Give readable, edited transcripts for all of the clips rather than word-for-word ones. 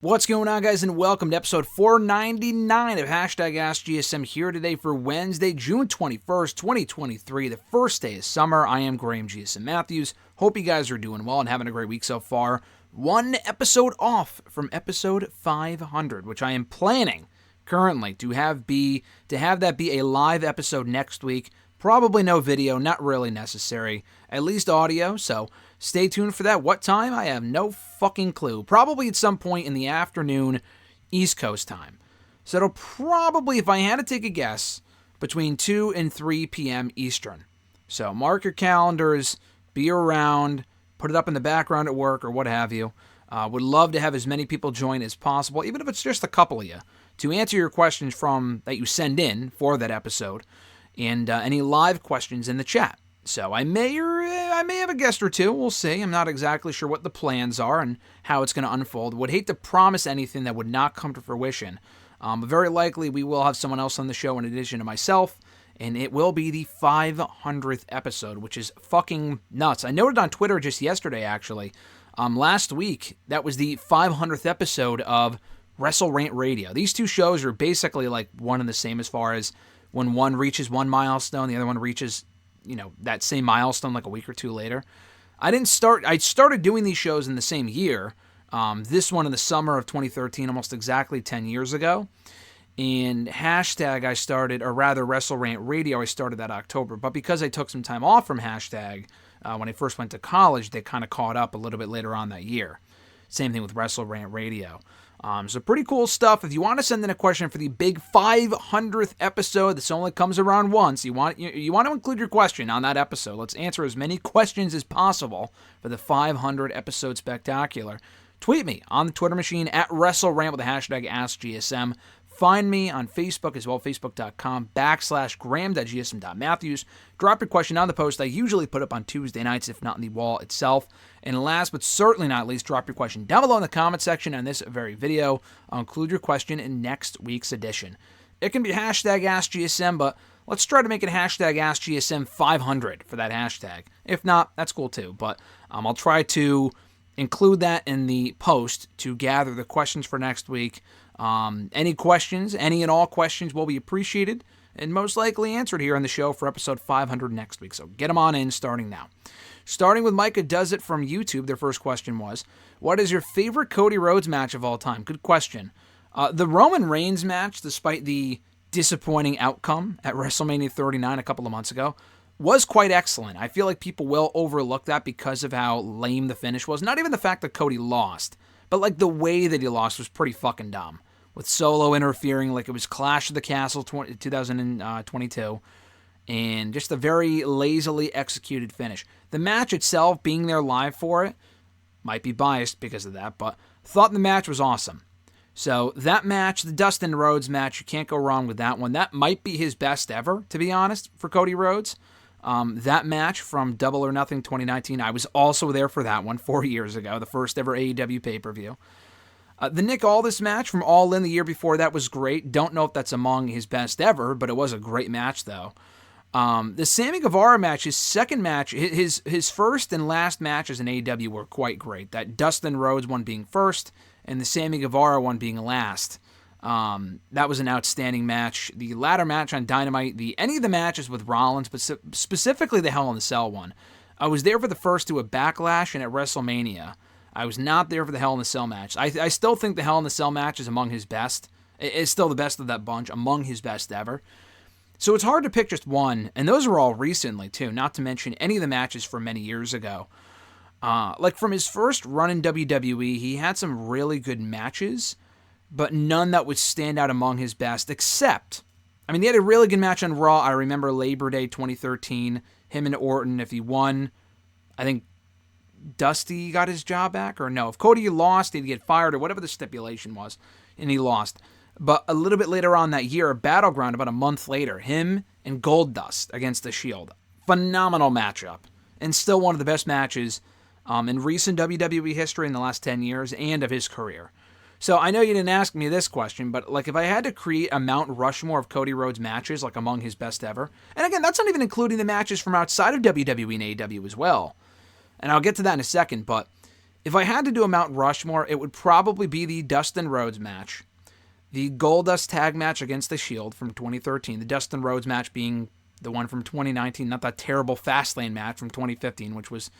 What's going on, guys, and welcome to episode 499 of AskGSM here today for Wednesday, June 21st, 2023, the first day of summer. I am Graham GSM Matthews. Hope you guys are doing well and having a great week so far. One episode off from episode 500, which I am planning currently to have that be a live episode next week. Probably no video, not really necessary, at least audio, so stay tuned for that. What time? I have no fucking clue. Probably at some point in the afternoon, East Coast time. So it'll probably, if I had to take a guess, between 2 and 3 p.m. Eastern. So mark your calendars, be around, put it up in the background at work or what have you. Would love to have as many people join as possible, even if it's just a couple of you, to answer your questions that you send in for that episode, and any live questions in the chat. So I may have a guest or two. We'll see. I'm not exactly sure what the plans are and how it's going to unfold. Would hate to promise anything that would not come to fruition. But very likely we will have someone else on the show in addition to myself, and it will be the 500th episode, which is fucking nuts. I noted on Twitter just yesterday, actually, last week, that was the 500th episode of WrestleRant Radio. These two shows are basically like one and the same as far as when one reaches one milestone, the other one reaches, that same milestone like a week or two later. I started doing these shows in the same year. This one in the summer of 2013, almost exactly 10 years ago. And hashtag WrestleRant Radio, I started that October. But because I took some time off from hashtag when I first went to college, they kind of caught up a little bit later on that year. Same thing with WrestleRant Radio. So pretty cool stuff. If you want to send in a question for the big 500th episode, this only comes around once. You want to include your question on that episode. Let's answer as many questions as possible for the 500 episode spectacular. Tweet me on the Twitter machine at WrestleRant with the hashtag AskGSM. Find me on Facebook as well, facebook.com/Graham.gsm.Matthews. Drop your question on the post I usually put up on Tuesday nights, if not in the wall itself. And last but certainly not least, drop your question down below in the comment section on this very video. I'll include your question in next week's edition. It can be hashtag AskGSM, but let's try to make it hashtag AskGSM 500 for that hashtag. If not, that's cool too. But I'll try to include that in the post to gather the questions for next week. Any questions, any and all questions will be appreciated and most likely answered here on the show for episode 500 next week. So get them on in starting now. Starting with Micah Does It from YouTube, their first question was, what is your favorite Cody Rhodes match of all time? Good question. The Roman Reigns match, despite the disappointing outcome at WrestleMania 39 a couple of months ago, was quite excellent. I feel like people will overlook that because of how lame the finish was. Not even the fact that Cody lost, but like the way that he lost was pretty fucking dumb. With Solo interfering like it was Clash of the Castle 2022, and just a very lazily executed finish. The match itself, being there live for it, might be biased because of that, but thought the match was awesome. So that match, the Dustin Rhodes match, you can't go wrong with that one. That might be his best ever, to be honest, for Cody Rhodes. That match from Double or Nothing 2019, I was also there for that one 4 years ago, the first ever AEW pay-per-view. The Nick Aldis match from All In the year before that was great. Don't know if that's among his best ever, but it was a great match, though. The Sammy Guevara match, his second match, his first and last matches in AEW were quite great. That Dustin Rhodes one being first, and the Sammy Guevara one being last. That was an outstanding match. The latter match on Dynamite, any of the matches with Rollins, but specifically the Hell in a Cell one. I was there for the first two at Backlash and at WrestleMania. I was not there for the Hell in a Cell match. I still think the Hell in a Cell match is among his best. It's still the best of that bunch, among his best ever. So it's hard to pick just one, and those are all recently too, not to mention any of the matches from many years ago. Like from his first run in WWE, he had some really good matches, but none that would stand out among his best, except, he had a really good match on Raw. I remember Labor Day 2013, him and Orton. If he won, I think Dusty got his job back, or no, if Cody lost, he'd get fired, or whatever the stipulation was, and he lost. But a little bit later on that year, a Battleground, about a month later, him and Goldust against The Shield. Phenomenal matchup, and still one of the best matches in recent WWE history in the last 10 years, and of his career. So I know you didn't ask me this question, but like if I had to create a Mount Rushmore of Cody Rhodes matches, like among his best ever, and again, that's not even including the matches from outside of WWE and AEW as well, and I'll get to that in a second, but If I had to do a Mount Rushmore, it would probably be the Dustin Rhodes match, the Goldust tag match against The Shield from 2013, the Dustin Rhodes match being the one from 2019, not that terrible Fastlane match from 2015, which was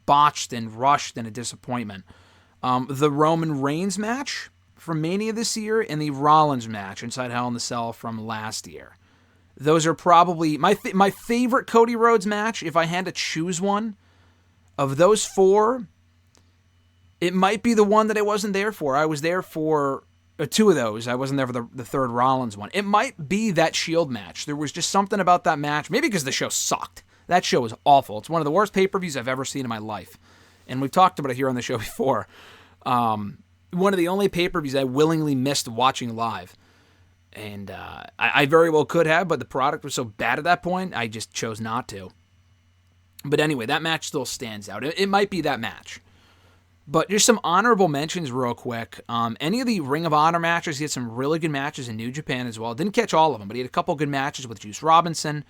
botched and rushed and a disappointment. The Roman Reigns match from Mania this year, and the Rollins match inside Hell in the Cell from last year. Those are probably my favorite Cody Rhodes match. If I had to choose one of those four, it might be the one that I wasn't there for. I was there for two of those. I wasn't there for the third Rollins one. It might be that Shield match. There was just something about that match, maybe because the show sucked. That show was awful. It's one of the worst pay-per-views I've ever seen in my life. And we've talked about it here on the show before. One of the only pay-per-views I willingly missed watching live. And I very well could have, but the product was so bad at that point, I just chose not to. But anyway, that match still stands out. It might be that match. But just some honorable mentions real quick. Any of the Ring of Honor matches, he had some really good matches in New Japan as well. Didn't catch all of them, but he had a couple good matches with Juice Robinson.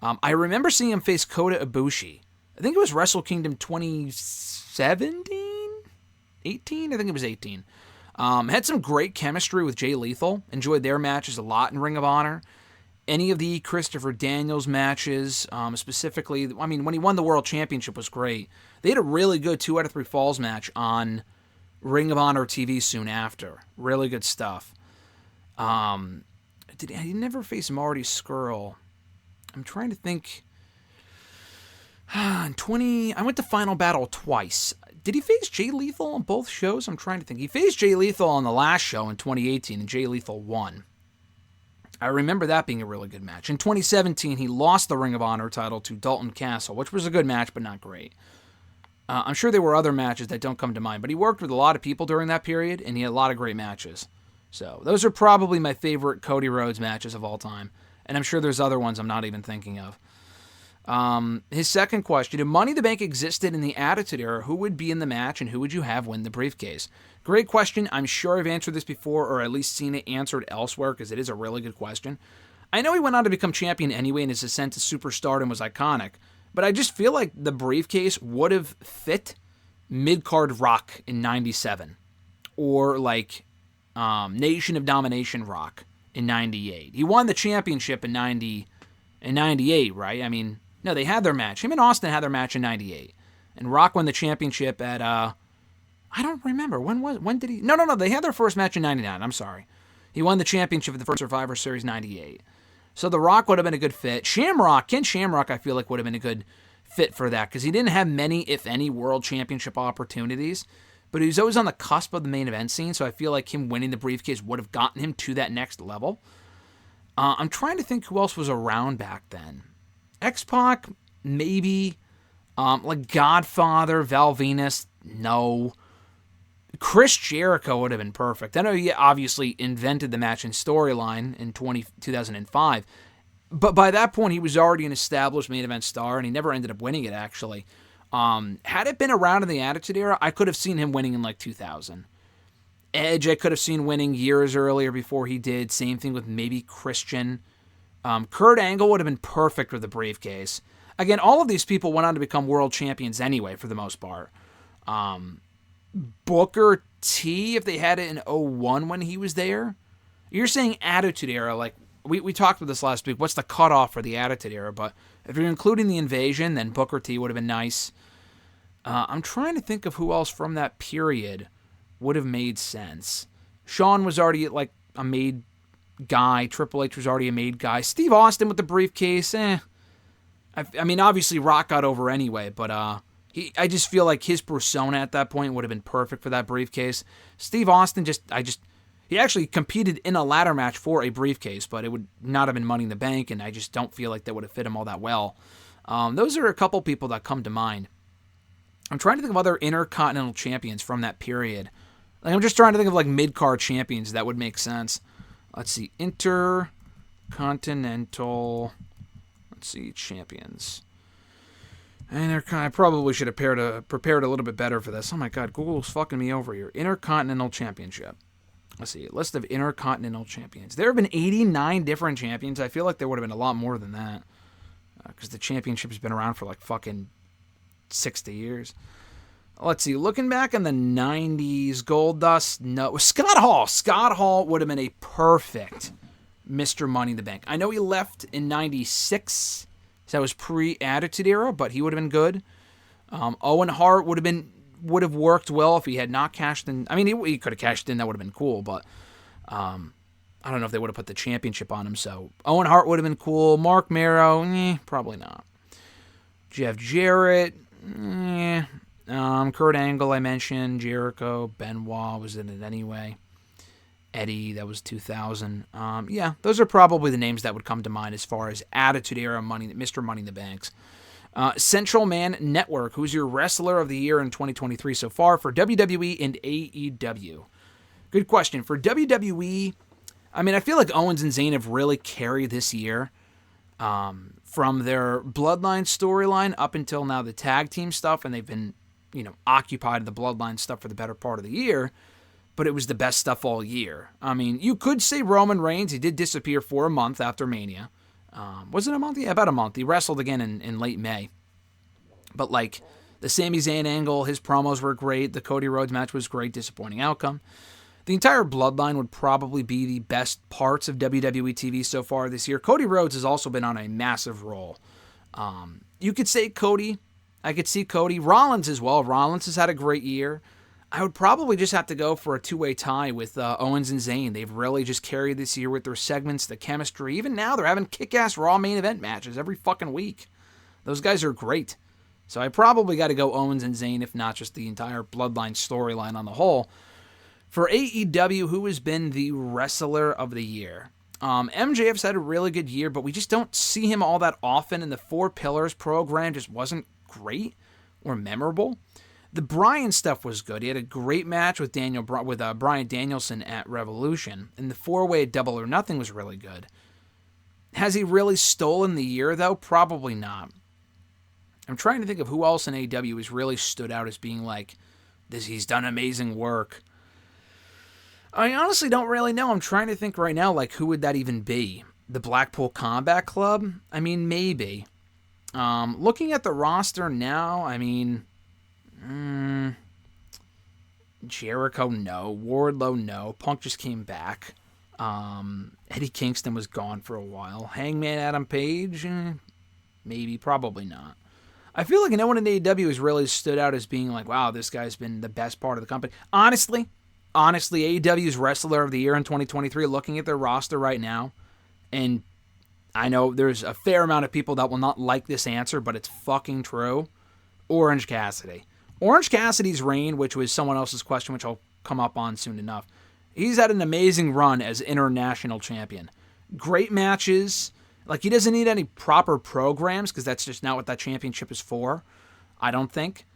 I remember seeing him face Kota Ibushi. I think it was Wrestle Kingdom 2017? 18? I think it was 18. Had some great chemistry with Jay Lethal. Enjoyed their matches a lot in Ring of Honor. Any of the Christopher Daniels matches, specifically, I mean, when he won the World Championship was great. They had a really good 2 out of 3 falls match on Ring of Honor TV soon after. Really good stuff. He never faced Marty Scurll. I'm trying to think. I went to Final Battle twice. Did he face Jay Lethal on both shows? I'm trying to think. He faced Jay Lethal on the last show in 2018, and Jay Lethal won. I remember that being a really good match. In 2017, he lost the Ring of Honor title to Dalton Castle, which was a good match, but not great. I'm sure there were other matches that don't come to mind, but he worked with a lot of people during that period, and he had a lot of great matches. So those are probably my favorite Cody Rhodes matches of all time, and I'm sure there's other ones I'm not even thinking of. His second question, if Money in the Bank existed in the Attitude Era, who would be in the match and who would you have win the briefcase? Great question. I'm sure I've answered this before or at least seen it answered elsewhere because it is a really good question. I know he went on to become champion anyway and his ascent to superstardom was iconic, but I just feel like the briefcase would have fit mid-card Rock in 97 or like Nation of Domination Rock in 98. He won the championship in 98, right? I mean, no, they had their match. Him and Austin had their match in 98. And Rock won the championship at, I don't remember. When did he? No. They had their first match in 99. I'm sorry. He won the championship at the first Survivor Series 98. So The Rock would have been a good fit. Ken Shamrock, I feel like, would have been a good fit for that because he didn't have many, if any, world championship opportunities. But he was always on the cusp of the main event scene, so I feel like him winning the briefcase would have gotten him to that next level. I'm trying to think who else was around back then. X-Pac, maybe. Like Godfather, Val Venus, no. Chris Jericho would have been perfect. I know he obviously invented the match and storyline in 2005, but by that point he was already an established main event star, and he never ended up winning it, actually. Had it been around in the Attitude Era, I could have seen him winning in like 2000. Edge, I could have seen winning years earlier before he did. Same thing with maybe Christian. Kurt Angle would have been perfect with the briefcase. Again, all of these people went on to become world champions anyway, for the most part. Booker T, if they had it in 01 when he was there. You're saying Attitude Era, like, we talked about this last week. What's the cutoff for the Attitude Era? But if you're including the Invasion, then Booker T would have been nice. I'm trying to think of who else from that period would have made sense. Shawn was already like a made guy. Triple H was already a made guy. Steve Austin with the briefcase, I mean, obviously Rock got over anyway, but I just feel like his persona at that point would have been perfect for that briefcase. Steve Austin he actually competed in a ladder match for a briefcase, but it would not have been Money in the Bank, and I just don't feel like that would have fit him all that well. Those are a couple people that come to mind. I'm trying to think of other Intercontinental champions from that period. Like, I'm just trying to think of like mid-card champions that would make sense. Let's see, Intercontinental. Let's see, champions. And I probably should have prepared a little bit better for this. Oh my God, Google's fucking me over here. Intercontinental Championship. Let's see, list of Intercontinental Champions. There have been 89 different champions. I feel like there would have been a lot more than that. Because the championship has been around for like fucking 60 years. Let's see. Looking back in the 90s, Goldust, no. Scott Hall. Scott Hall would have been a perfect Mr. Money in the Bank. I know he left in 96, so that was pre-Attitude Era, but he would have been good. Owen Hart would have worked well if he had not cashed in. I mean, he could have cashed in. That would have been cool, but I don't know if they would have put the championship on him. So Owen Hart would have been cool. Mark Marrow, probably not. Jeff Jarrett, Kurt Angle, I mentioned. Jericho, Benoit was in it anyway. Eddie, that was 2000. Yeah, those are probably the names that would come to mind as far as Attitude Era Mr. Money in the Banks. Central Man Network, who's your Wrestler of the Year in 2023 so far for WWE and AEW? Good question. For WWE, I mean, I feel like Owens and Zayn have really carried this year. From their Bloodline storyline up until now the tag team stuff, and they've been, occupied the Bloodline stuff for the better part of the year, but it was the best stuff all year. I mean, you could say Roman Reigns, he did disappear for a month after Mania. Was it a month? Yeah, about a month. He wrestled again in late May. But like the Sami Zayn angle, his promos were great. The Cody Rhodes match was great. Disappointing outcome. The entire Bloodline would probably be the best parts of WWE TV so far this year. Cody Rhodes has also been on a massive roll. You could say Cody. I could see Cody. Rollins as well. Rollins has had a great year. I would probably just have to go for a two-way tie with Owens and Zayn. They've really just carried this year with their segments, the chemistry. Even now, they're having kick-ass Raw main event matches every fucking week. Those guys are great. So I probably got to go Owens and Zayn, if not just the entire Bloodline storyline on the whole. For AEW, who has been the Wrestler of the Year? MJF's had a really good year, but we just don't see him all that often, and the Four Pillars program just wasn't great or memorable. The Bryan stuff was good. He had a great match with Bryan Danielson at Revolution, and the four-way Double or Nothing was really good. Has he really stolen the year, though? Probably not. I'm trying to think of who else in AEW has really stood out as being like, he's done amazing work. I honestly don't really know. I'm trying to think right now, like, who would that even be? The Blackpool Combat Club? I mean, maybe. Looking at the roster now, I mean... Jericho, no. Wardlow, no. Punk just came back. Eddie Kingston was gone for a while. Hangman Adam Page, maybe, probably not. I feel like no one in AEW has really stood out as being like, wow, this guy's been the best part of the company. Honestly, AEW's Wrestler of the Year in 2023, looking at their roster right now, and I know there's a fair amount of people that will not like this answer, but it's fucking true. Orange Cassidy. Orange Cassidy's reign, which was someone else's question, which I'll come up on soon enough, he's had an amazing run as international champion. Great matches. Like, he doesn't need any proper programs because that's just not what that championship is for, I don't think.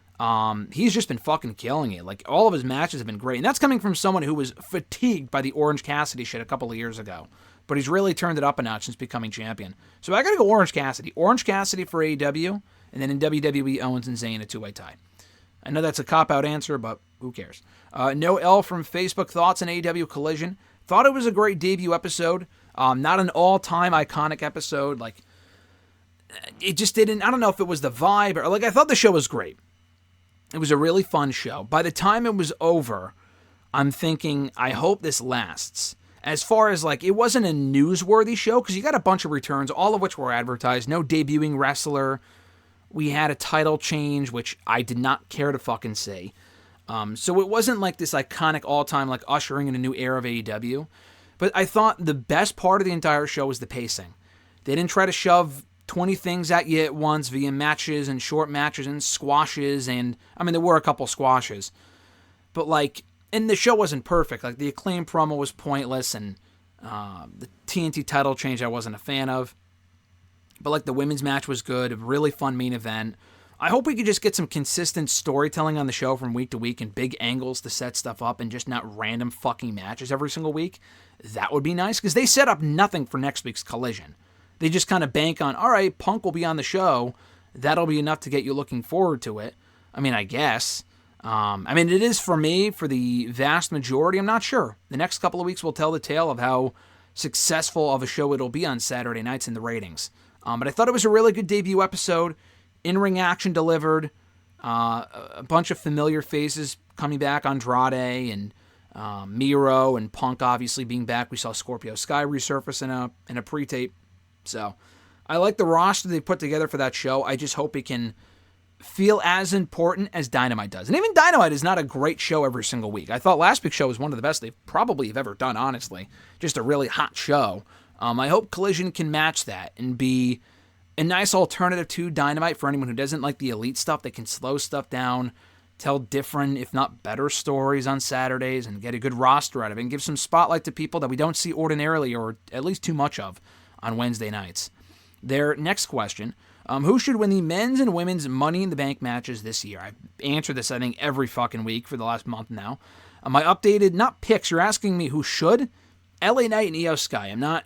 He's just been fucking killing it. Like, all of his matches have been great. And that's coming from someone who was fatigued by the Orange Cassidy shit a couple of years ago. But he's really turned it up a notch since becoming champion. So I gotta go Orange Cassidy. Orange Cassidy for AEW, and then in WWE, Owens and Zayn, a two-way tie. I know that's a cop-out answer, but who cares? No L from Facebook. Thoughts on AEW Collision. Thought it was a great debut episode. Not an all-time iconic episode. Like, it just didn't... I don't know if it was the vibe or... Like, I thought the show was great. It was a really fun show. By the time it was over, I'm thinking, I hope this lasts. As far as, like, it wasn't a newsworthy show, because you got a bunch of returns, all of which were advertised. No debuting wrestler. We had a title change, which I did not care to fucking see. So it wasn't like this iconic all-time, like, ushering in a new era of AEW. But I thought the best part of the entire show was the pacing. They didn't try to shove 20 things at you at once via matches and short matches and squashes. And, I mean, there were a couple squashes. But, like, and the show wasn't perfect. Like, the Acclaim promo was pointless, and the TNT title change I wasn't a fan of. But, like, the women's match was good. A really fun main event. I hope we could just get some consistent storytelling on the show from week to week and big angles to set stuff up and just not random fucking matches every single week. That would be nice, because they set up nothing for next week's Collision. They just kind of bank on, all right, Punk will be on the show. That'll be enough to get you looking forward to it. I mean, I guess. I mean, it is for me, for the vast majority. I'm not sure. The next couple of weeks will tell the tale of how successful of a show it'll be on Saturday nights in the ratings. But I thought it was a really good debut episode. In-ring action delivered. A bunch of familiar faces coming back, Andrade and Miro and Punk obviously being back. We saw Scorpio Sky resurface in a pre-tape. So I like the roster they put together for that show. I just hope it can feel as important as Dynamite does. And even Dynamite is not a great show every single week. I thought last week's show was one of the best they've probably have ever done, honestly. Just a really hot show. I hope Collision can match that and be a nice alternative to Dynamite for anyone who doesn't like the elite stuff. They can slow stuff down, tell different, if not better, stories on Saturdays and get a good roster out of it and give some spotlight to people that we don't see ordinarily or at least too much of on Wednesday nights. Their next question, who should win the men's and women's Money in the Bank matches this year? I've answered this, I think, every fucking week for the last month now. My updated, not picks, you're asking me who should? LA Knight and Io Sky. I'm not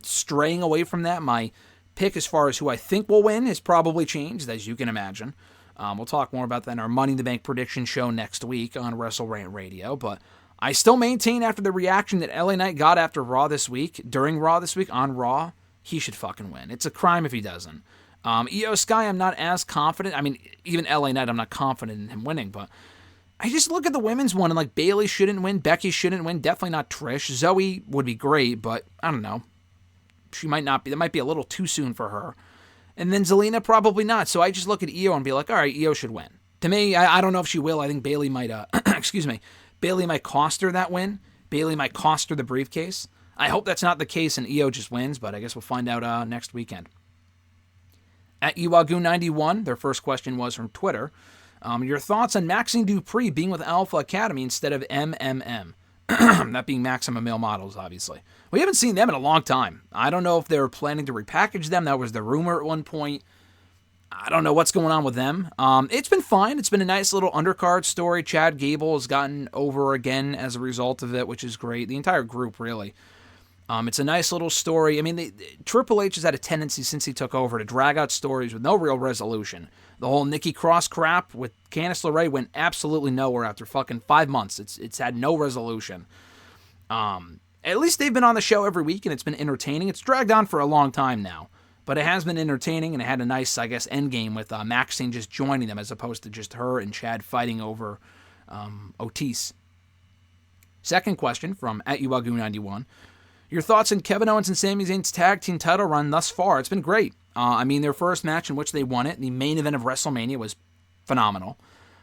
straying away from that. My pick as far as who I think will win has probably changed, as you can imagine. We'll talk more about that in our Money in the Bank prediction show next week on WrestleRant Radio, but I still maintain after the reaction that LA Knight got after Raw this week, during Raw this week, on Raw, he should fucking win. It's a crime if he doesn't. Io Sky, I'm not as confident. I mean, even LA Knight, I'm not confident in him winning, but I just look at the women's one and like Bayley shouldn't win, Becky shouldn't win, definitely not Trish. Zoe would be great, but I don't know. She might not be. That might be a little too soon for her. And then Zelina, probably not. So I just look at Io and be like, all right, Io should win. To me, I don't know if she will. I think Bayley might, Bayley might cost her that win. Bayley might cost her the briefcase. I hope that's not the case and Io just wins, but I guess we'll find out next weekend. At Iwagu91, their first question was from Twitter. Your thoughts on Maxine Dupree being with Alpha Academy instead of MMM? That being Maximum Male Models, obviously. We haven't seen them in a long time. I don't know if they were planning to repackage them. That was the rumor at one point. I don't know what's going on with them. It's been fine. It's been a nice little undercard story. Chad Gable has gotten over again as a result of it, which is great. The entire group, really. It's a nice little story. I mean, Triple H has had a tendency since he took over to drag out stories with no real resolution. The whole Nikki Cross crap with Candice LeRae went absolutely nowhere after fucking 5 months. It's had no resolution. At least they've been on the show every week and it's been entertaining. It's dragged on for a long time now, but it has been entertaining and it had a nice, I guess, end game with Maxine just joining them as opposed to just her and Chad fighting over Otis. Second question from @Uwagu91. Your thoughts on Kevin Owens and Sami Zayn's tag team title run thus far? It's been great. I mean, their first match in which they won it, the main event of WrestleMania, was phenomenal.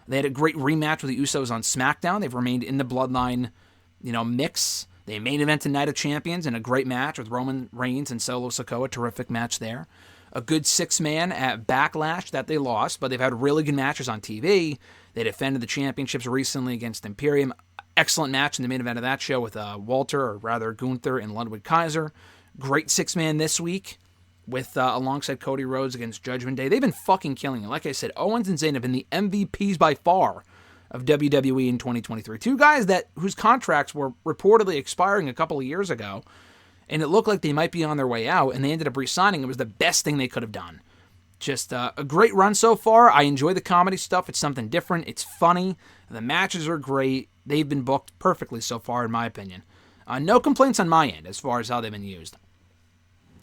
They had a great rematch with the Usos on SmackDown. They've remained in the Bloodline, mix. They main evented Night of Champions in a great match with Roman Reigns and Solo Sikoa. Terrific match there. A good 6-man at Backlash that they lost, but they've had really good matches on TV. They defended the championships recently against Imperium. Excellent match in the main event of that show with Walter, or rather Gunther and Ludwig Kaiser. Great 6-man this week with alongside Cody Rhodes against Judgment Day. They've been fucking killing it. Like I said, Owens and Zayn have been the MVPs by far of WWE in 2023. Two guys whose contracts were reportedly expiring a couple of years ago, and it looked like they might be on their way out, and they ended up re-signing. It was the best thing they could have done. Just a great run so far. I enjoy the comedy stuff. It's something different. It's funny. The matches are great. They've been booked perfectly so far, in my opinion. No complaints on my end as far as how they've been used.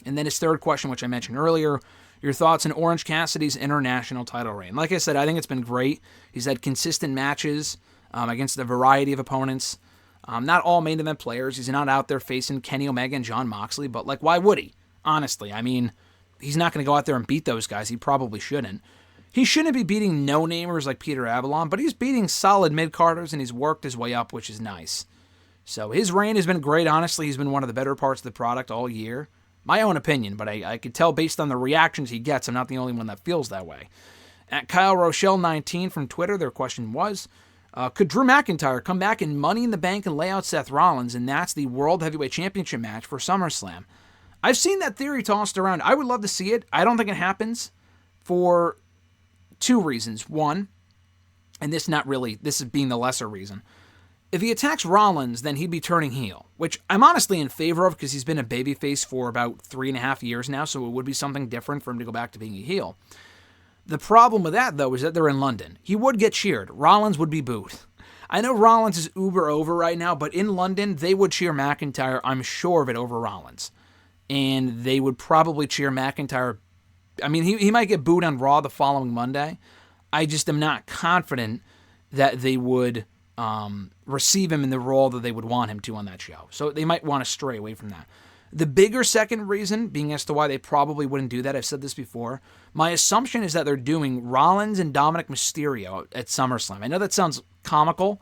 And then his third question, which I mentioned earlier, your thoughts on Orange Cassidy's international title reign. Like I said, I think it's been great. He's had consistent matches against a variety of opponents. Not all main event players. He's not out there facing Kenny Omega and Jon Moxley, but why would he? Honestly, I mean, he's not going to go out there and beat those guys. He probably shouldn't. He shouldn't be beating no-namers like Peter Avalon, but he's beating solid mid-carders, and he's worked his way up, which is nice. So his reign has been great. Honestly, he's been one of the better parts of the product all year. My own opinion, but I could tell based on the reactions he gets, I'm not the only one that feels that way. At Kyle Rochelle 19 from Twitter, their question was, could Drew McIntyre come back in Money in the Bank and lay out Seth Rollins, and that's the World Heavyweight Championship match for SummerSlam? I've seen that theory tossed around. I would love to see it. I don't think it happens for two reasons. One, and this is being the lesser reason. If he attacks Rollins, then he'd be turning heel, which I'm honestly in favor of because he's been a babyface for about 3.5 years now, so it would be something different for him to go back to being a heel. The problem with that, though, is that they're in London. He would get cheered. Rollins would be booed. I know Rollins is uber over right now, but in London, they would cheer McIntyre, I'm sure of it, over Rollins. And they would probably cheer McIntyre. I mean, he might get booed on Raw the following Monday. I just am not confident that they would receive him in the role that they would want him to on that show. So they might want to stray away from that. The bigger second reason being as to why they probably wouldn't do that, I've said this before, my assumption is that they're doing Rollins and Dominic Mysterio at SummerSlam. I know that sounds comical,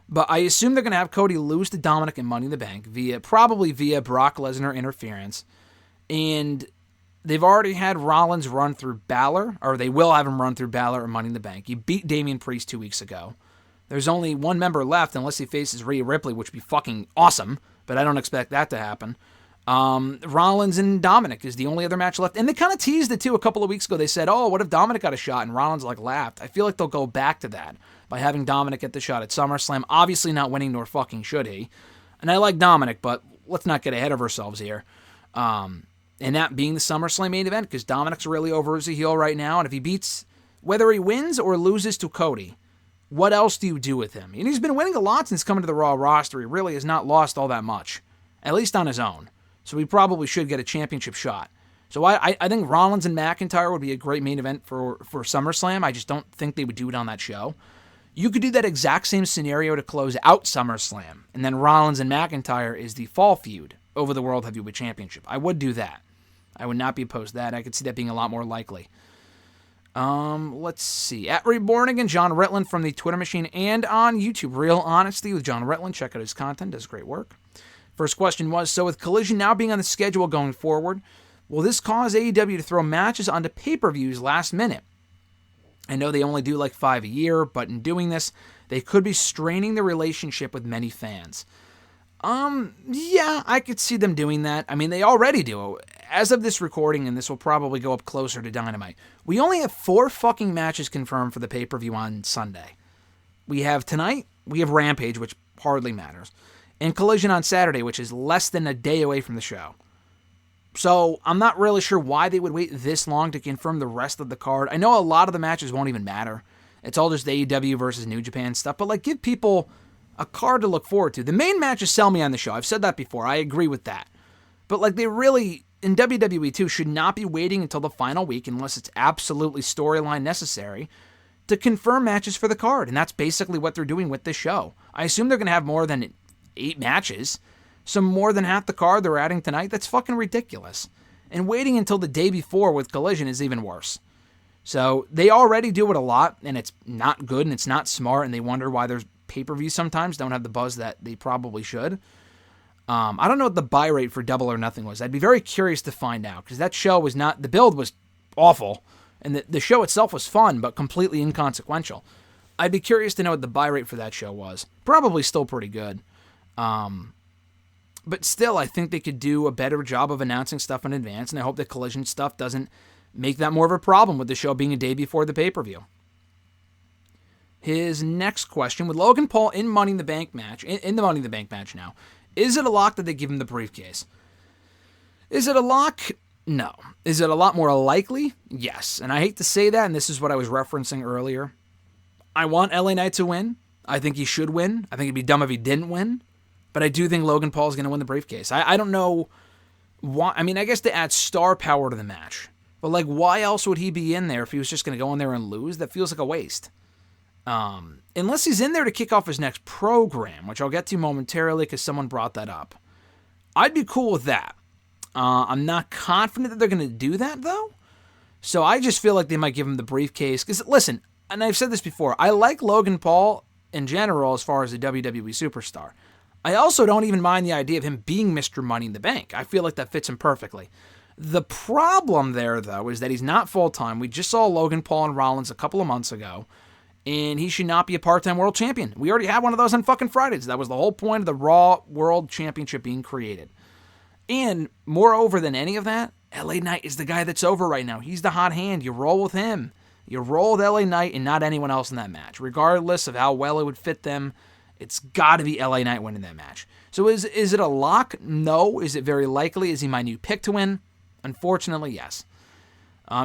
but I assume they're going to have Cody lose to Dominic in Money in the Bank, probably via Brock Lesnar interference. And they've already had Rollins run through Balor, or they will have him run through Balor in Money in the Bank. He beat Damian Priest 2 weeks ago. There's only one member left unless he faces Rhea Ripley, which would be fucking awesome, but I don't expect that to happen. Rollins and Dominic is the only other match left. And they kind of teased it too a couple of weeks ago. They said, oh, what if Dominic got a shot? And Rollins laughed. I feel like they'll go back to that by having Dominic get the shot at SummerSlam. Obviously not winning, nor fucking should he. And I like Dominic, but let's not get ahead of ourselves here. And that being the SummerSlam main event, because Dominic's really over as a heel right now. And if he beats, whether he wins or loses to Cody, what else do you do with him? And he's been winning a lot since coming to the Raw roster. He really has not lost all that much, at least on his own. So he probably should get a championship shot. So I think Rollins and McIntyre would be a great main event for SummerSlam. I just don't think they would do it on that show. You could do that exact same scenario to close out SummerSlam, and then Rollins and McIntyre is the fall feud over the World Heavyweight Championship. I would do that. I would not be opposed to that. I could see that being a lot more likely. Let's see. At Reborn Again, John Ritland from the Twitter machine and on YouTube. Real Honesty with John Ritland. Check out his content. Does great work. First question was, so with Collision now being on the schedule going forward, will this cause AEW to throw matches onto pay-per-views last minute? I know they only do like 5 a year, but in doing this, they could be straining the relationship with many fans. Yeah, I could see them doing that. I mean, they already do. As of this recording, and this will probably go up closer to Dynamite, we only have 4 fucking matches confirmed for the pay-per-view on Sunday. We have tonight, we have Rampage, which hardly matters, and Collision on Saturday, which is less than a day away from the show. So I'm not really sure why they would wait this long to confirm the rest of the card. I know a lot of the matches won't even matter. It's all just AEW versus New Japan stuff, but like give people a card to look forward to. The main matches sell me on the show. I've said that before. I agree with that. But like they really, in WWE too, should not be waiting until the final week unless it's absolutely storyline necessary to confirm matches for the card. And that's basically what they're doing with this show. I assume they're going to have more than 8 matches. So more than half the card they're adding tonight. That's fucking ridiculous. And waiting until the day before with Collision is even worse. So they already do it a lot, and it's not good, and it's not smart, and they wonder why their pay-per-views sometimes don't have the buzz that they probably should. I don't know what the buy rate for Double or Nothing was. I'd be very curious to find out, because that show was not, the build was awful, and the show itself was fun, but completely inconsequential. I'd be curious to know what the buy rate for that show was. Probably still pretty good. But still, I think they could do a better job of announcing stuff in advance, and I hope that Collision stuff doesn't make that more of a problem with the show being a day before the pay-per-view. His next question, with Logan Paul in Money in the Bank match, in the Money in the Bank match now, is it a lock that they give him the briefcase? Is it a lock? No. Is it a lot more likely? Yes. And I hate to say that, and this is what I was referencing earlier. I want LA Knight to win. I think he should win. I think it'd be dumb if he didn't win. But I do think Logan Paul is going to win the briefcase. I don't know why. I mean, I guess to add star power to the match. But, like, why else would he be in there if he was just going to go in there and lose? That feels like a waste. Unless he's in there to kick off his next program, which I'll get to momentarily because someone brought that up. I'd be cool with that. I'm not confident that they're going to do that, though. So I just feel like they might give him the briefcase. Because, listen, and I've said this before, I like Logan Paul in general as far as a WWE superstar. I also don't even mind the idea of him being Mr. Money in the Bank. I feel like that fits him perfectly. The problem there, though, is that he's not full-time. We just saw Logan Paul and Rollins a couple of months ago, and he should not be a part-time world champion. We already had one of those on fucking Fridays. That was the whole point of the Raw World Championship being created. And moreover than any of that, LA Knight is the guy that's over right now. He's the hot hand. You roll with him. You roll with LA Knight and not anyone else in that match. Regardless of how well it would fit them, it's got to be LA Knight winning that match. So is it a lock? No. Is it very likely? Is he my new pick to win? Unfortunately, yes.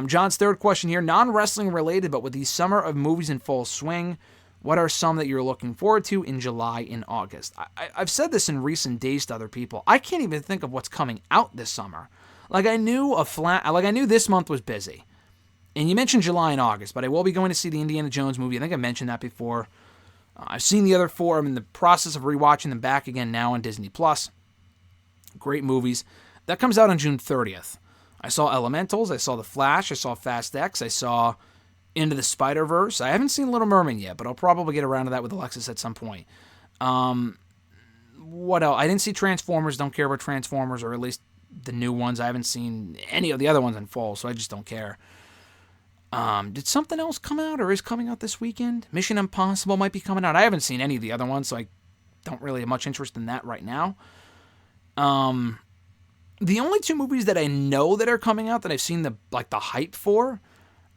John's third question here, non-wrestling related, but with the summer of movies in full swing, what are some that you're looking forward to in July and August? I've said this in recent days to other people. I can't even think of what's coming out this summer. Like I knew this month was busy. And you mentioned July and August, but I will be going to see the Indiana Jones movie. I think I mentioned that before. I've seen the other 4. I'm in the process of rewatching them back again now on Disney+. Great movies. That comes out on June 30th. I saw Elementals. I saw The Flash. I saw Fast X. I saw Into the Spider-Verse. I haven't seen Little Mermaid yet, but I'll probably get around to that with Alexis at some point. What else? I didn't see Transformers. Don't care about Transformers, or at least the new ones. I haven't seen any of the other ones in full, so I just don't care. Did something else come out or is coming out this weekend? Mission Impossible might be coming out. I haven't seen any of the other ones, so I don't really have much interest in that right now. The only 2 movies that I know that are coming out that I've seen the hype for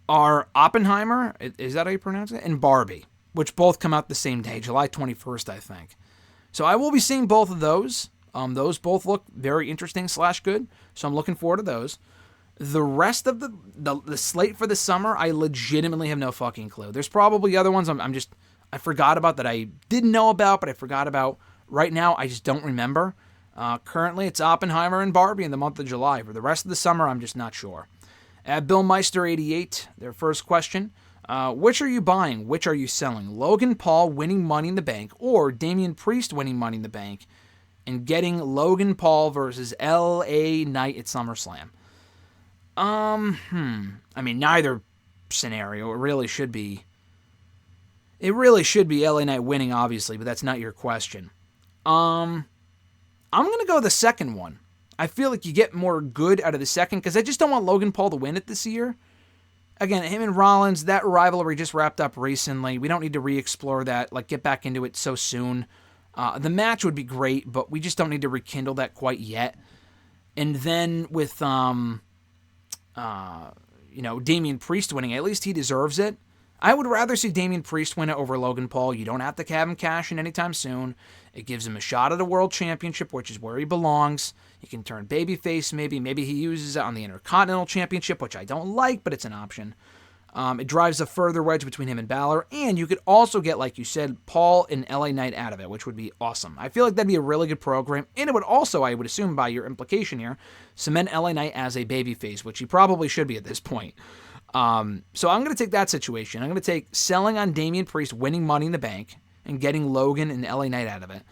are Oppenheimer, is that how you pronounce it? And Barbie, which both come out the same day, July 21st, I think. So I will be seeing both of those. Those both look very interesting / good, so I'm looking forward to those. The rest of the slate for the summer, I legitimately have no fucking clue. There's probably other ones I forgot about that I didn't know about, but I forgot about. Right now, I just don't remember. Currently, it's Oppenheimer and Barbie in the month of July. For the rest of the summer, I'm just not sure. At Bill Meister 88, their first question, which are you buying? Which are you selling? Logan Paul winning Money in the Bank or Damian Priest winning Money in the Bank and getting Logan Paul versus LA Knight at SummerSlam? I mean, neither scenario. It really should be LA Knight winning, obviously, but that's not your question. I'm going to go the second one. I feel like you get more good out of the second because I just don't want Logan Paul to win it this year. Again, him and Rollins, that rivalry just wrapped up recently. We don't need to re-explore that, get back into it so soon. The match would be great, but we just don't need to rekindle that quite yet. And then with Damian Priest winning, at least he deserves it. I would rather see Damian Priest win it over Logan Paul. You don't have to have him cash in anytime soon. It gives him a shot at a world championship, which is where he belongs. He can turn babyface maybe. Maybe he uses it on the Intercontinental Championship, which I don't like, but it's an option. It drives a further wedge between him and Balor, and you could also get, like you said, Paul and LA Knight out of it, which would be awesome. I feel like that'd be a really good program, and it would also, I would assume by your implication here, cement LA Knight as a babyface, which he probably should be at this point. So I'm going to take that situation. I'm going to take selling on Damian Priest winning Money in the Bank and getting Logan and LA Knight out of it,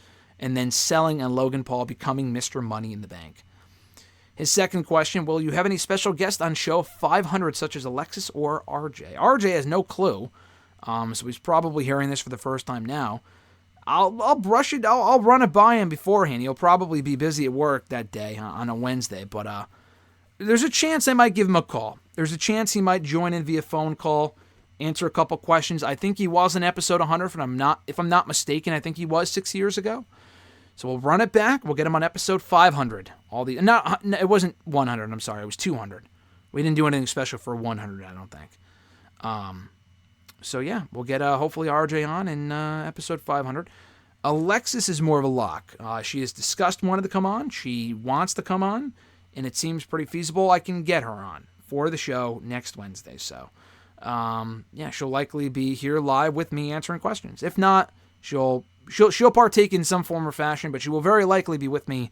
and then selling on Logan Paul becoming Mr. Money in the Bank. His second question, will you have any special guests on show 500 such as Alexis or RJ? RJ has no clue, so he's probably hearing this for the first time now. I'll brush it, I'll run it by him beforehand. He'll probably be busy at work that day on a Wednesday, but there's a chance I might give him a call. There's a chance he might join in via phone call, answer a couple questions. I think he was in episode 100, if I'm not mistaken. I think he was 6 years ago. So we'll run it back. We'll get him on episode 500. It wasn't 100. I'm sorry. It was 200. We didn't do anything special for 100, I don't think. So yeah, we'll get hopefully RJ on in episode 500. Alexis is more of a lock. She has discussed wanting to come on. She wants to come on, and it seems pretty feasible I can get her on for the show next Wednesday. So yeah, she'll likely be here live with me answering questions. If not, she'll partake in some form or fashion, but she will very likely be with me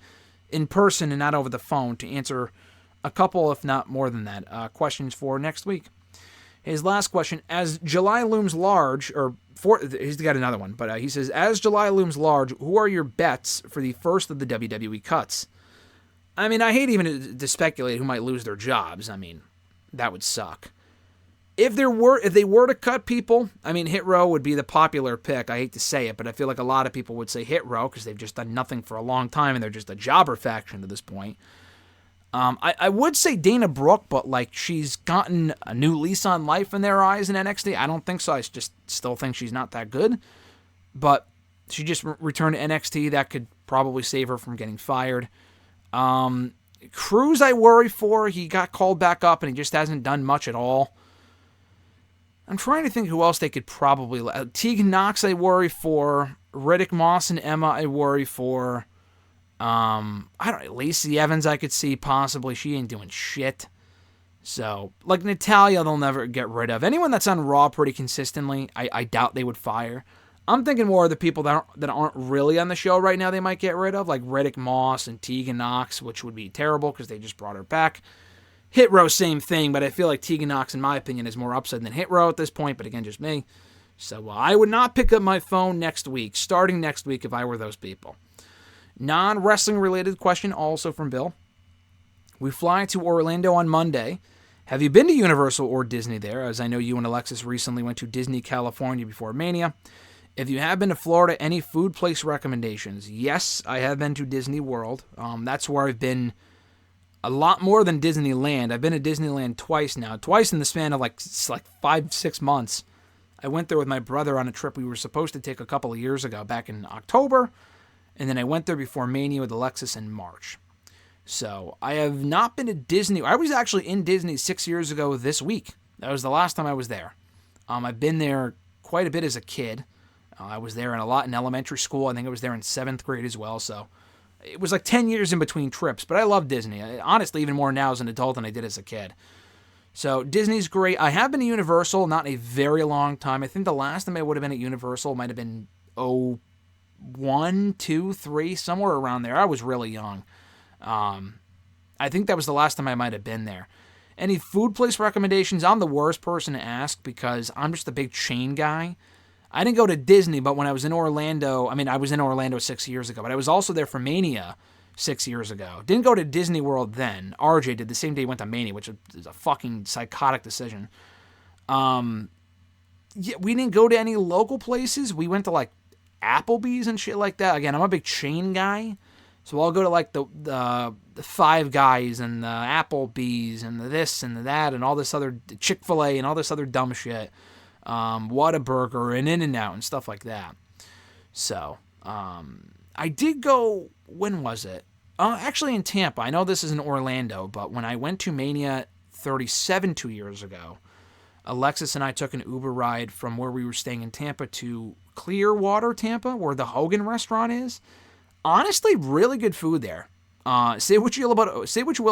in person and not over the phone to answer a couple, if not more than that, questions for next week. His last question, as July looms large, he's got another one, but he says, as July looms large, who are your bets for the first of the WWE cuts? I mean, I hate even to speculate who might lose their jobs. I mean, that would suck. If they were to cut people, I mean, Hit Row would be the popular pick. I hate to say it, but I feel like a lot of people would say Hit Row because they've just done nothing for a long time and they're just a jobber faction to this point. I would say Dana Brooke, but she's gotten a new lease on life in their eyes in NXT. I don't think so. I just still think she's not that good. But she just returned to NXT. That could probably save her from getting fired. Cruz, I worry for. He got called back up and he just hasn't done much at all. I'm trying to think who else they could probably... Tegan Knox, I worry for. Riddick Moss and Emma, I worry for. I don't know. Lacey Evans, I could see possibly. She ain't doing shit. So, Natalya, they'll never get rid of. Anyone that's on Raw pretty consistently, I doubt they would fire. I'm thinking more of the people that aren't really on the show right now they might get rid of, like Riddick Moss and Tegan Knox, which would be terrible because they just brought her back. Hit Row, same thing, but I feel like Tegan Knox, in my opinion, is more upside than Hit Row at this point, but again, just me. So I would not pick up my phone starting next week if I were those people. Non-wrestling related question also from Bill. We fly to Orlando on Monday. Have you been to Universal or Disney there? As I know you and Alexis recently went to Disney California before Mania. If you have been to Florida, any food place recommendations? Yes, I have been to Disney World. That's where I've been a lot more than Disneyland. I've been to Disneyland twice now. Twice in the span of like 5-6 months. I went there with my brother on a trip we were supposed to take a couple of years ago, back in October. And then I went there before Mania with Alexis in March. So I have not been to Disney. I was actually in Disney 6 years ago this week. That was the last time I was there. I've been there quite a bit as a kid. I was there a lot in elementary school. I think I was there in 7th grade as well. So it was like 10 years in between trips. But I love Disney. Honestly, even more now as an adult than I did as a kid. So Disney's great. I have been to Universal, not in a very long time. I think the last time I would have been at Universal might have been 1, 2, 3, somewhere around there. I was really young. I think that was the last time I might have been there. Any food place recommendations? I'm the worst person to ask because I'm just a big chain guy. I didn't go to Disney, but when I was in Orlando, I was in Orlando 6 years ago, but I was also there for Mania 6 years ago. Didn't go to Disney World then. RJ did the same day he went to Mania, which is a fucking psychotic decision. Yeah, we didn't go to any local places. We went to like Applebee's and shit like that. Again, I'm a big chain guy. So I'll go to like the Five Guys and the Applebee's and the this and the that and all this other Chick-fil-A and all this other dumb shit. Whataburger and In-N-Out and stuff like that. So I did go, when was it? Actually in Tampa. I know this is in Orlando, but when I went to Mania 37 2 years ago, Alexis and I took an Uber ride from where we were staying in Tampa to Clearwater, Tampa, where the Hogan restaurant is. Honestly, really good food there. Say what you will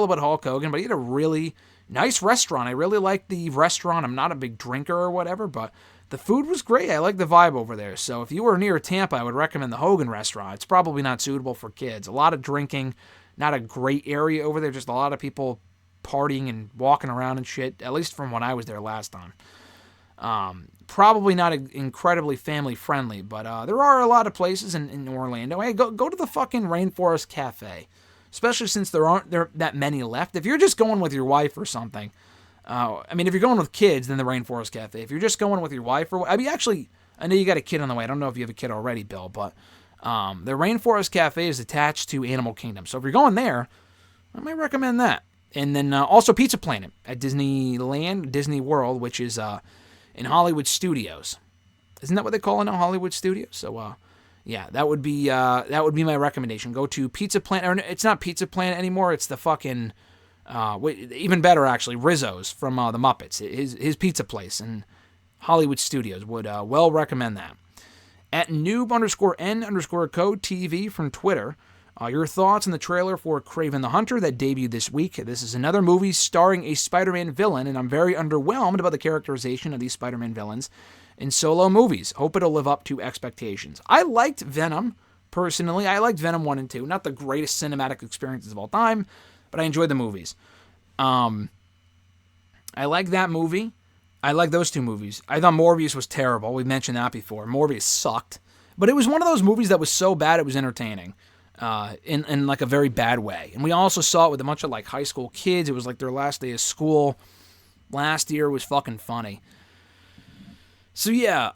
about Hulk Hogan, but he had a really nice restaurant. I really liked the restaurant. I'm not a big drinker or whatever, but the food was great. I like the vibe over there. So if you were near Tampa, I would recommend the Hogan restaurant. It's probably not suitable for kids. A lot of drinking, not a great area over there. Just a lot of people partying and walking around and shit, at least from when I was there last time. Probably not incredibly family friendly, but there are a lot of places in Orlando. Hey, go to the fucking Rainforest Cafe, especially since there aren't that many left. If you're just going with your wife or something, if you're going with kids, then the Rainforest Cafe. If you're just going with your wife actually, I know you got a kid on the way. I don't know if you have a kid already, Bill, but the Rainforest Cafe is attached to Animal Kingdom. So if you're going there, I might recommend that. And then also Pizza Planet at Disneyland, Disney World, which is in Hollywood Studios. Isn't that what they call it now, Hollywood Studios? So, yeah, that would be my recommendation. Go to Pizza Planet, or it's not Pizza Planet anymore. It's the fucking even better actually, Rizzo's from the Muppets. His pizza place in Hollywood Studios. Would well recommend that. At noob_n_code TV from Twitter. Your thoughts on the trailer for Kraven the Hunter that debuted this week. This is another movie starring a Spider-Man villain, and I'm very underwhelmed about the characterization of these Spider-Man villains in solo movies. Hope it'll live up to expectations. I liked Venom, personally. I liked Venom 1 and 2. Not the greatest cinematic experiences of all time, but I enjoyed the movies. I like that movie. I like those two movies. I thought Morbius was terrible. We mentioned that before. Morbius sucked. But it was one of those movies that was so bad it was entertaining. In like a very bad way. And we also saw it with a bunch of like high school kids. It was like their last day of school. Last year was fucking funny. So yeah,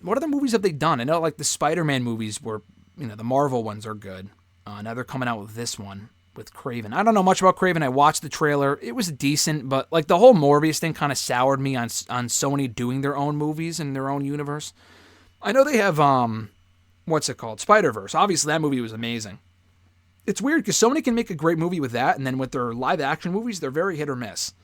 what other movies have they done? I know like the Spider-Man movies were, the Marvel ones are good. Now they're coming out with this one with Kraven. I don't know much about Kraven. I watched the trailer. It was decent, but like the whole Morbius thing kind of soured me on Sony doing their own movies in their own universe. I know they have what's it called? Spider-Verse. Obviously, that movie was amazing. It's weird because Sony can make a great movie with that, and then with their live-action movies, they're very hit or miss.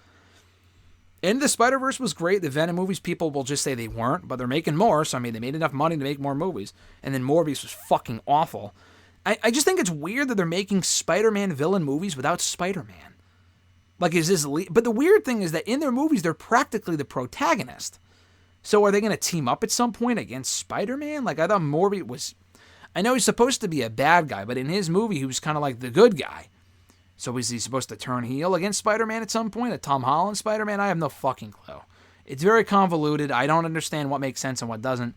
And the Spider-Verse was great. The Venom movies, people will just say they weren't, but they're making more, so they made enough money to make more movies. And then Morbius was fucking awful. I just think it's weird that they're making Spider-Man villain movies without Spider-Man. Like, but the weird thing is that in their movies, they're practically the protagonist. So are they going to team up at some point against Spider-Man? Like, I thought Morbius was... I know he's supposed to be a bad guy, but in his movie, he was kind of like the good guy. So is he supposed to turn heel against Spider-Man at some point? A Tom Holland Spider-Man? I have no fucking clue. It's very convoluted. I don't understand what makes sense and what doesn't.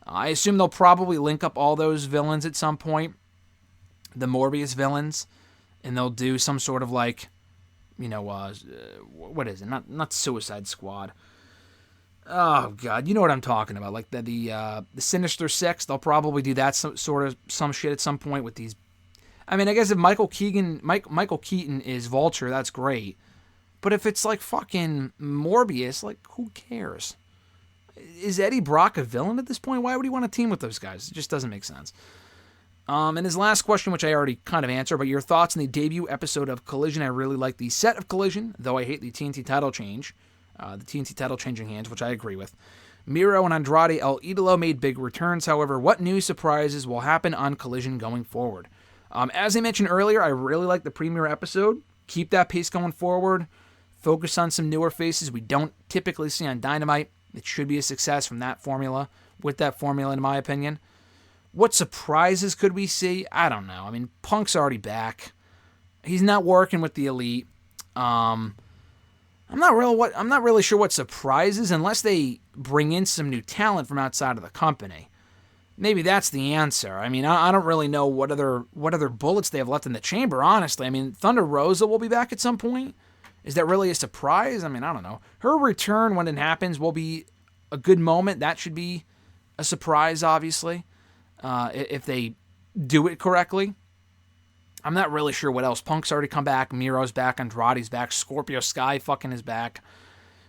I assume they'll probably link up all those villains at some point, the Morbius villains, and they'll do some sort of like, what is it? Not Suicide Squad. Oh God, you know what I'm talking about? Like the Sinister Six. They'll probably do that some shit at some point with these. I mean, I guess if Michael Keaton is Vulture, that's great. But if it's like fucking Morbius, like who cares? Is Eddie Brock a villain at this point? Why would he want to team with those guys? It just doesn't make sense. And his last question, which I already kind of answered, but your thoughts on the debut episode of Collision. I really like the set of Collision, though I hate the TNT title change. The TNT title changing hands, which I agree with. Miro and Andrade El Idolo made big returns. However, what new surprises will happen on Collision going forward? As I mentioned earlier, I really like the premiere episode. Keep that pace going forward. Focus on some newer faces we don't typically see on Dynamite. It should be a success from that formula, with that formula, in my opinion. What surprises could we see? I don't know. I mean, Punk's already back. He's not working with the Elite. I'm not really sure what surprises, unless they bring in some new talent from outside of the company. Maybe that's the answer. I mean, I don't really know what other bullets they have left in the chamber, honestly. I mean, Thunder Rosa will be back at some point. Is that really a surprise? I mean, I don't know. Her return, when it happens, will be a good moment. That should be a surprise, obviously, if they do it correctly. I'm not really sure what else. Punk's already come back. Miro's back. Andrade's back. Scorpio Sky fucking is back.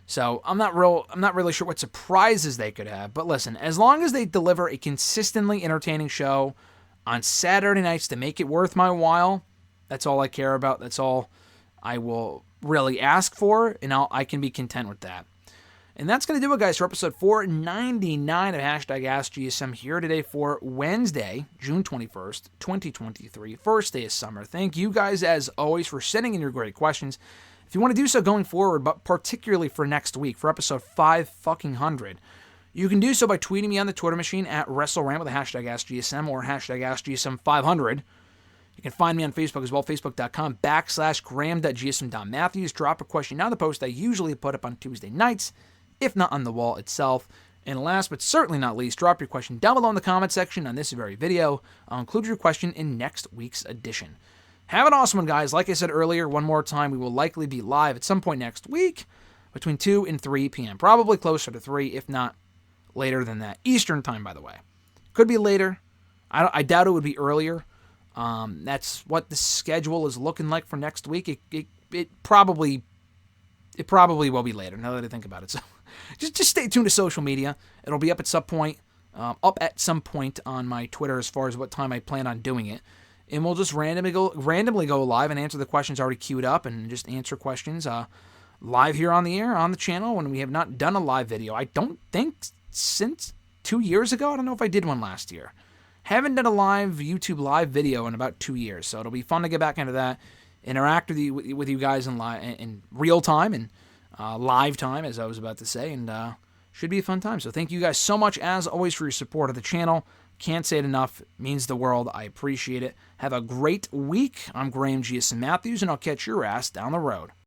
So I'm not really sure what surprises they could have. But listen, as long as they deliver a consistently entertaining show on Saturday nights to make it worth my while, that's all I care about. That's all I will really ask for, and I can be content with that. And that's going to do it, guys, for episode 499 of #AskGSM here today for Wednesday, June 21st, 2023, first day of summer. Thank you guys, as always, for sending in your great questions. If you want to do so going forward, but particularly for next week, for episode 500, you can do so by tweeting me on the Twitter machine at WrestleRant with the #AskGSM or #AskGSM500. You can find me on Facebook as well, facebook.com/Graham.GSM.Matthews. Drop a question on the post I usually put up on Tuesday nights, if not on the wall itself. And last but certainly not least, drop your question down below in the comment section on this very video. I'll include your question in next week's edition. Have an awesome one, guys. Like I said earlier, one more time, we will likely be live at some point next week between 2 and 3 p.m. Probably closer to 3, if not later than that. Eastern time, by the way. Could be later. I doubt it would be earlier. That's what the schedule is looking like for next week. It probably will be later, now that I think about it. So just stay tuned to social media. It'll be up at some point on my Twitter as far as what time I plan on doing it. And we'll just randomly go live and answer the questions already queued up, and just answer questions live here on the air, on the channel, when we have not done a live video. I don't think since 2 years ago. I don't know if I did one last year. Haven't done a live YouTube live video in about 2 years, so it'll be fun to get back into that, interact with you guys in real time and live time, as I was about to say, and should be a fun time. So thank you guys so much, as always, for your support of the channel. Can't say it enough. It means the world. I appreciate it. Have a great week. I'm Graham GSM Matthews, and I'll catch your ass down the road.